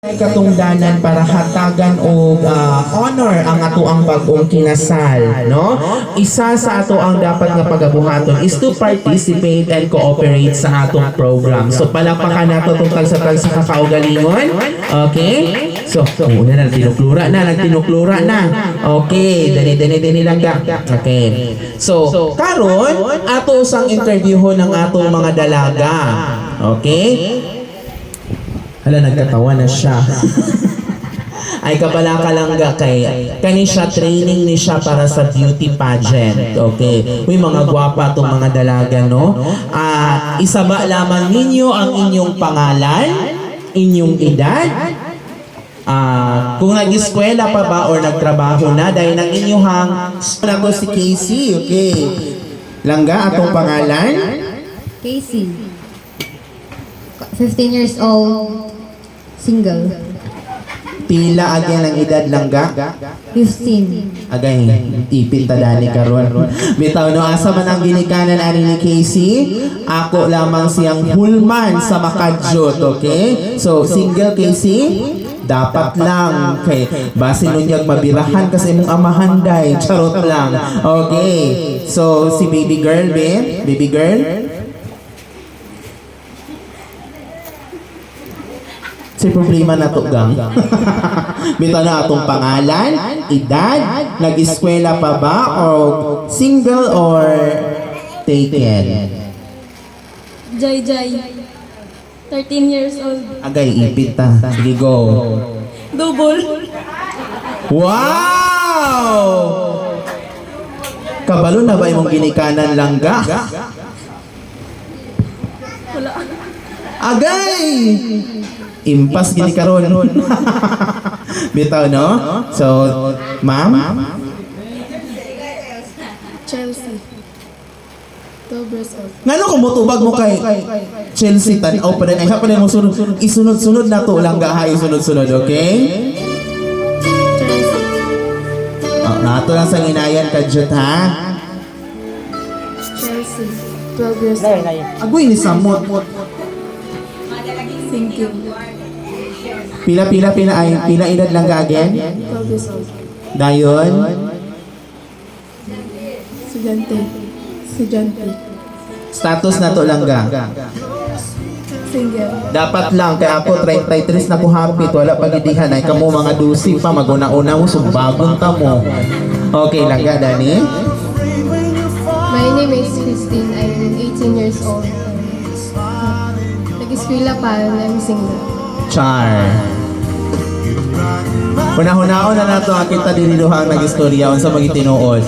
ay katungdanan para hatagan og honor ang ato ang bag-ong kinasal, no? Isa sa ato ang dapat nga pagabuhaton is to participate and cooperate sa atong program. So palakpakan nato tungkol sa kakaugalingon. Okay? So, una na nagtinuklura na. Okay, dali lang ga. Okay. So, karon ato sang interviewon ng atong mga dalaga. Okay? Hala, nagkatawa na siya. Ay kabalaka lang ga kay kani siya, training ni siya para sa beauty pageant. Okay. Uy, mga gwapa tong mga dalaga, no? Isaba lamang ninyo ang inyong pangalan, inyong edad, kung nag-eskwela pa ba or nagtrabaho na dahil ng inyong ako si Casey. Okay. Langga, atong pangalan? Casey. 15 years old, single. Pila again ang edad langga? 15. Agay, ipit tadani karon. Bitaw no, asa man ang ginikanan ani ni Casey? Ako lamang siyang hulman sa Makadjot, okay? So, single Casey? Dapat lang kay base nunyag mabirahan kasi mong amahanday. Charot lang. Okay. So, si baby girl, baby girl? Si problema na to gang. Bitaw na atong pangalan, edad, nag-eskwela pa ba, or single or taken? Jai. 13 years old. Agay, ipit ta. Sige, go. Double. Wow! Kabalo na ba imong ginikanan langga? Wala. Agay! Impas gini karon. Bitaw no? So, ma'am? Chelsea. 12 years old. Ngano kung mutubag mo kay Chelsea tan-aw pa din. Ay pa din mo sunod. Isunod-sunod na to lang gahay sunod-sunod, okay? Chelsea. Nato lang sa ginayan ka jud ha. Chelsea. 12 years old. Agoy ni samot. Thank you. Pila edad lang ga again? 12 years old. Dayon. Estudyante. Status na to lang ga. Single. Dapat lang kay ako 33 na ko hapit, wala pagidihan ay kamo mga dusig pa maguna-una mo sumbagon ta mo. Okay lang ga Dani. My name is Christine. I'm 18 years old. Nag-eskwela pa and I'm single. Char. Hunahunahon na nato kita diniluhang nag-istorya unsa magitinuod.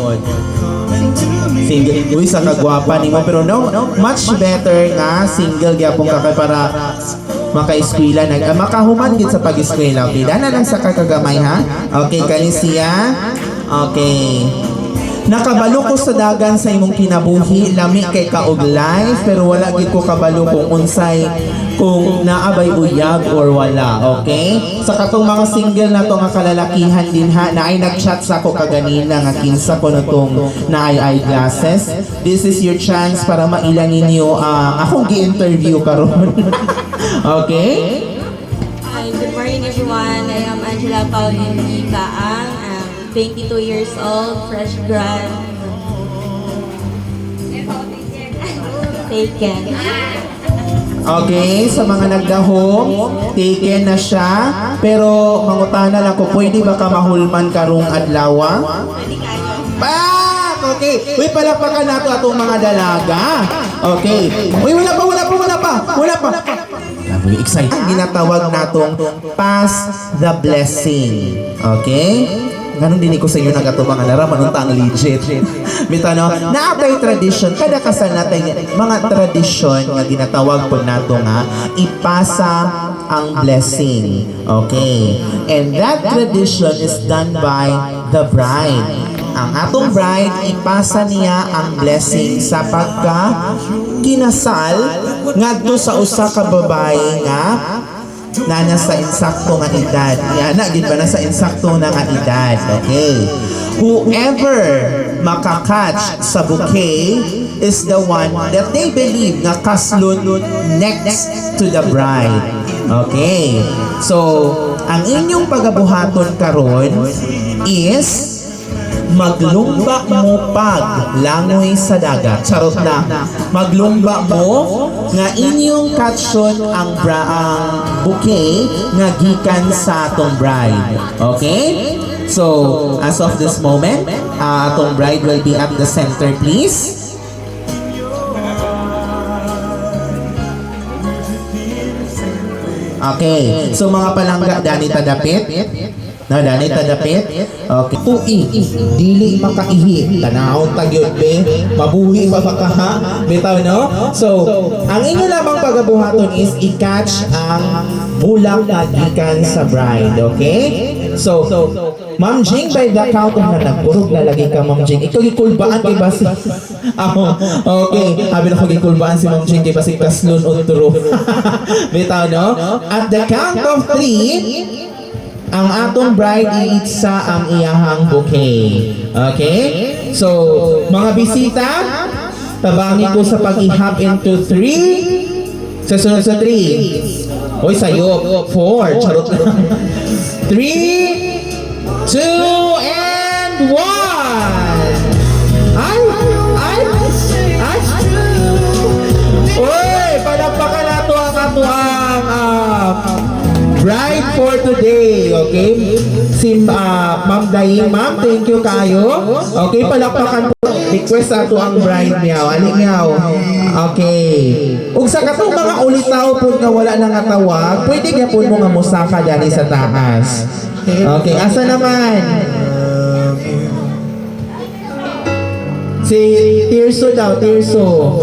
Single. Uy, sa kagwapa nimo pero no, much better nga single gyapon ka kay para maka-eskwela makahuman gid sa pag-eskwela. Okay, dana lang sa kakagamay ha. Okay, kani siya. Okay. Nakabalo ko sa dagan sa imong kinabuhi, lami kay kaog life, pero wala gid ko kabalo kung unsay kung naabay uyag or wala, okay? Sa katong mga single na to nga kalalakihan din ha, na ay nag-chat sa ako kaganina nga kinsa ko nitong na ay eyeglasses. This is your chance para mailan ninyo akong gi-interview karon. Okay? Hi, good morning everyone. I am Angela Pauline Kaang. 22 years old, fresh grad. Taken. Okay, sa mga nagdahom, taken na siya. Pero mangutana lang ko, pwede ba ka mahulman karong adlaw? Back! Okay. Uy, palapakan nato atong mga dalaga. Okay. Uy, wala pa. Uy, excited. Ginatawag natong pass the blessing. Okay? Ganun din ko sa inyo nagatubangan na raman ang legit. Bita no, naatay tradition, kada kasal natin mga tradisyon nga ginatawag po nato nga ipasa ang blessing. Okay. And that tradition is done by the bride. Ang atong bride, ipasa niya ang blessing sa pagka kinasal ngadto sa usa ka babae nga na nasa insakto nga edad. Yan na, gid ba nasa insakto na nga edad. Okay. Whoever makakatch sa bouquet is the one that they believe nga kaslun next to the bride. Okay. So, ang inyong pagabuhaton karon is maglumba mo pag langoy sa dagat. Charot na. Maglumba mo nga inyong caption ang bouquet nga gikan sa atong bride. Okay? So, as of this moment, atong bride will be at the center, please. Okay. So, mga palangga, dani tadapit. No, dani tadapit. Okay. Tuig, dili makaihi. Tanawon tagyod be. Mabuhi pa ka ha. Bitaw no? So, ang inyo lamang pagabuhaton is i-catch ang bulak na gikan sa bride. Okay? So, Ma'am Jing, by the count of na nagpurog lalagay ka, Ma'am Jing. Ikaw gikulbaan kay Basi. Ako. Okay. Habi na ko gikulbaan si Ma'am Jing kay Basi kaslun o turo. Bitaw no? At the count of 3, ang atong bride iitsa ang iyahang bouquet. Okay? So, mga bisita, tabangi ko sa pag-ihap into 3. Sa sunod sa 3. Oy, sayo. 4. Charot lang. 3, 2, and 1. Ay! Oy! Palakpakan nato ang atuang bride for today, okay? Si Ma'am Daing, Ma'am, thank you kayo. Okay, palakpakan po. Request ato ang bride niyaw. Aling niyaw. Okay. Ug sa katong mga ulitaw po nga wala nang atawag, pwede ka po mo nga musaka dali sa taas. Okay, asa naman? Si Tirso daw, Tirso.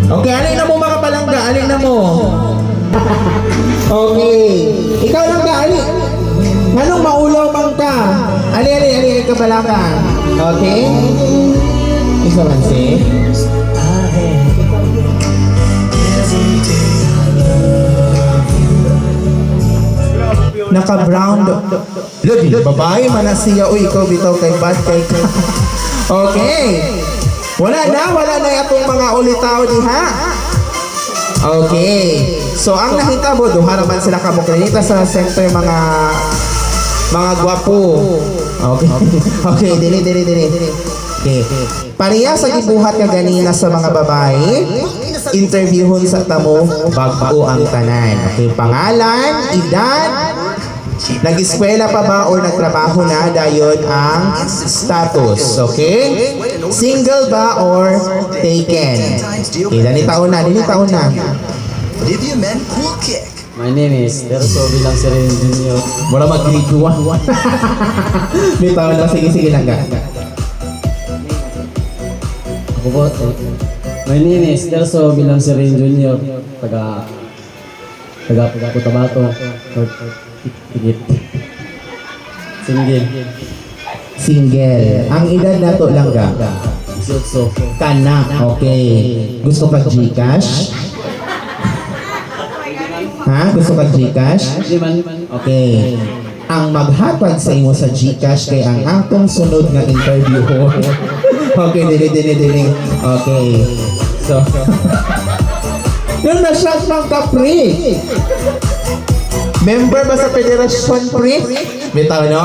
Okay, alin na mo mga palangga, alin na mo. Okay. Ikaw lang ka, alin. Anong maulaw bang ka? Alin ka palangga. Okay? Isa man si. Naka-brown. Lodi, babae man na siya. Uy, ikaw bitaw kay bad kay. Okay. Wala na itong mga ulitaw diha. Okay. So ang nahitabo duha naman sila kamukrinita sa center mga gwapo. Okay. Okay, dili. Okay. Pareha sa gibuhat nga ganina sa mga babae, interviewon sa tamo bag-o ang tanan. Okay, pangalan, edad, nag-eskwela pa ba or nagtrabaho na, dayon ang status. Okay? Single ba or taken? Okay, dali taon na. Olivia Men Cool Kick. My name is Terso Bilang Serene Junior. Wala mag-grade 1. May taon na. Sige lang ka. Ako po, my name is Terso Bilang Serene Junior. Taga Cotabato. Tigit. Single. Ang edad na to lang ka. 18. Kana. Okay. Gusto ka Gcash? Ha? Gusto ka Gcash? Hindi man. Okay. Ang maghatag sa imo sa Gcash kay ang atong sunod nga interview. Okay, dili. Okay. So, yung na-shot ng kapri. Member ba sa federasyon, pre? Bitaw, no?